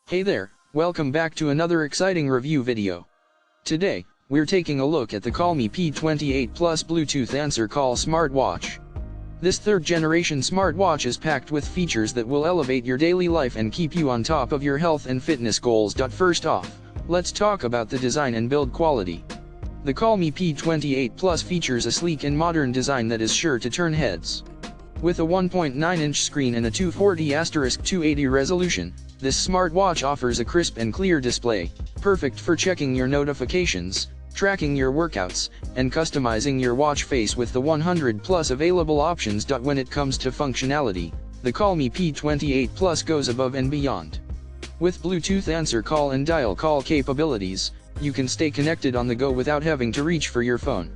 Hey there, welcome back to another exciting review video. Today, we're taking a look at the COLMI P28 Plus Bluetooth Answer Call Smartwatch. This third-generation smartwatch is packed with features that will elevate your daily life and keep you on top of your health and fitness goals. First off, let's talk about the design and build quality. The COLMI P28 Plus features a sleek and modern design that is sure to turn heads. With a 1.9-inch screen and a 240*280 resolution, this smartwatch offers a crisp and clear display, perfect for checking your notifications, tracking your workouts, and customizing your watch face with the 100+ available options. When it comes to functionality, the COLMI P28 Plus goes above and beyond. With Bluetooth answer call and dial call capabilities, you can stay connected on the go without having to reach for your phone.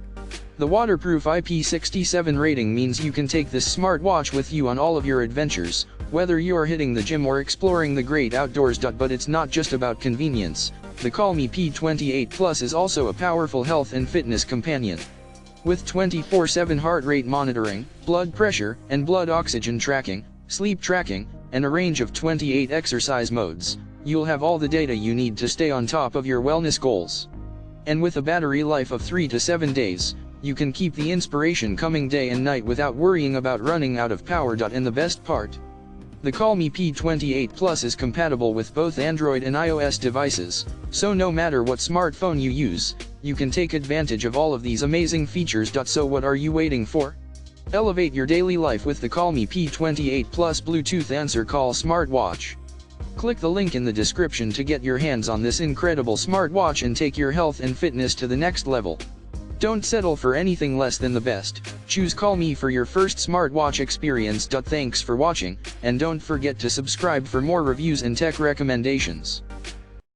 The waterproof IP67 rating means you can take this smartwatch with you on all of your adventures, whether you're hitting the gym or exploring the great outdoors. But it's not just about convenience. The COLMI P28 Plus is also a powerful health and fitness companion. With 24/7 heart rate monitoring, blood pressure and blood oxygen tracking, sleep tracking, and a range of 28 exercise modes, you'll have all the data you need to stay on top of your wellness goals. And with a battery life of 3 to 7 days, you can keep the inspiration coming day and night without worrying about running out of power. And the best part? The COLMI P28 Plus is compatible with both Android and iOS devices, so no matter what smartphone you use, you can take advantage of all of these amazing features. So what are you waiting for? Elevate your daily life with the COLMI P28 Plus Bluetooth Answer Call Smartwatch. Click the link in the description to get your hands on this incredible smartwatch and take your health and fitness to the next level. Don't settle for anything less than the best. Choose COLMI for your first smartwatch experience. Thanks for watching, and don't forget to subscribe for more reviews and tech recommendations.